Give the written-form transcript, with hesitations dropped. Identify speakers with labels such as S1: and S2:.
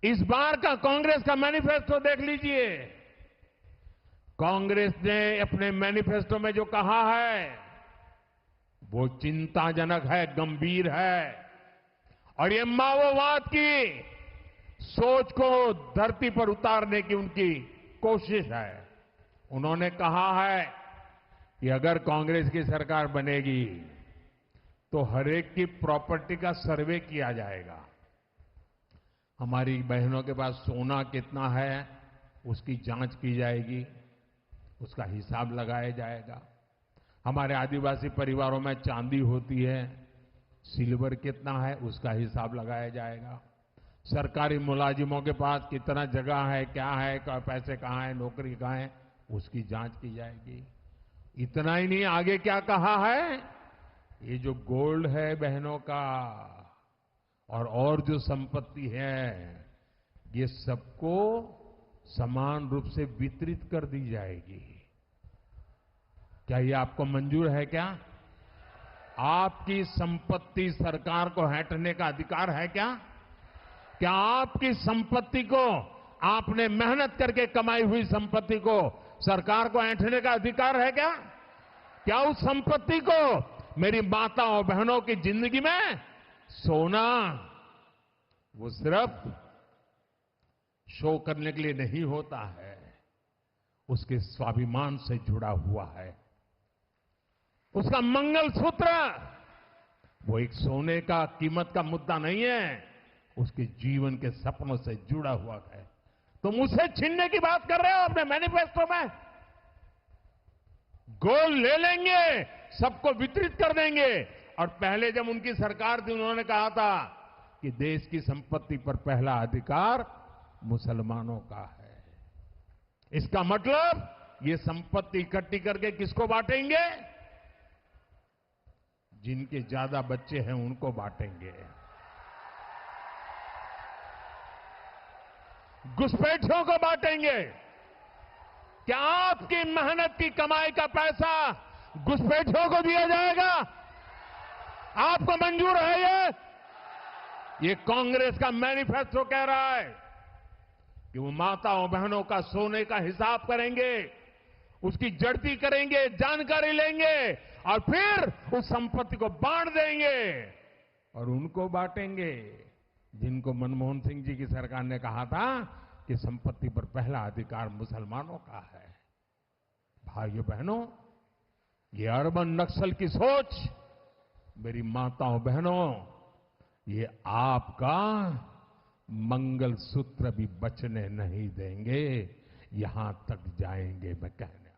S1: इस बार का कांग्रेस का मैनिफेस्टो देख लीजिए। कांग्रेस ने अपने मैनिफेस्टो में जो कहा है वो चिंताजनक है, गंभीर है, और ये माओवाद की सोच को धरती पर उतारने की उनकी कोशिश है। उन्होंने कहा है कि अगर कांग्रेस की सरकार बनेगी तो हरेक की प्रॉपर्टी का सर्वे किया जाएगा। हमारी बहनों के पास सोना कितना है उसकी जांच की जाएगी, उसका हिसाब लगाया जाएगा। हमारे आदिवासी परिवारों में चांदी होती है, सिल्वर कितना है उसका हिसाब लगाया जाएगा। सरकारी मुलाजिमों के पास कितना जगह है, क्या है, पैसे कहां है, नौकरी कहां है, उसकी जांच की जाएगी। इतना ही नहीं, आगे क्या कहा है, ये जो गोल्ड है बहनों का और जो संपत्ति है ये सबको समान रूप से वितरित कर दी जाएगी। क्या ये आपको मंजूर है? क्या आपकी संपत्ति सरकार को हड़पने का अधिकार है? क्या आपकी संपत्ति को, आपने मेहनत करके कमाई हुई संपत्ति को सरकार को ऐंठने का अधिकार है? क्या उस संपत्ति को मेरी माताओं बहनों की जिंदगी में सोना वो सिर्फ शो करने के लिए नहीं होता है, उसके स्वाभिमान से जुड़ा हुआ है। उसका मंगलसूत्र वो एक सोने का कीमत का मुद्दा नहीं है, उसके जीवन के सपनों से जुड़ा हुआ है। तुम उसे छीनने की बात कर रहे हो अपने मैनिफेस्टो में। गोल्ड ले लेंगे, सबको वितरित कर देंगे। और पहले जब उनकी सरकार थी उन्होंने कहा था कि देश की संपत्ति पर पहला अधिकार मुसलमानों का है। इसका मतलब ये संपत्ति इकट्ठी करके किसको बांटेंगे? जिनके ज्यादा बच्चे हैं उनको बांटेंगे। घुसपैठियों को बांटेंगे। क्या आपकी मेहनत की कमाई का पैसा घुसपैठियों को दिया जाएगा? आपको मंजूर है? ये कांग्रेस का मैनिफेस्टो कह रहा है कि वो माताओं बहनों का सोने का हिसाब करेंगे, उसकी जड़ती करेंगे, जानकारी लेंगे और फिर उस संपत्ति को बांट देंगे। और उनको बांटेंगे जिनको मनमोहन सिंह जी की सरकार ने कहा था कि संपत्ति पर पहला अधिकार मुसलमानों का है। भाइयों बहनों, ये अर्बन नक्सल की सोच, मेरी माताओं बहनों, ये आपका मंगलसूत्र भी बचने नहीं देंगे, यहां तक जाएंगे। मैं कहने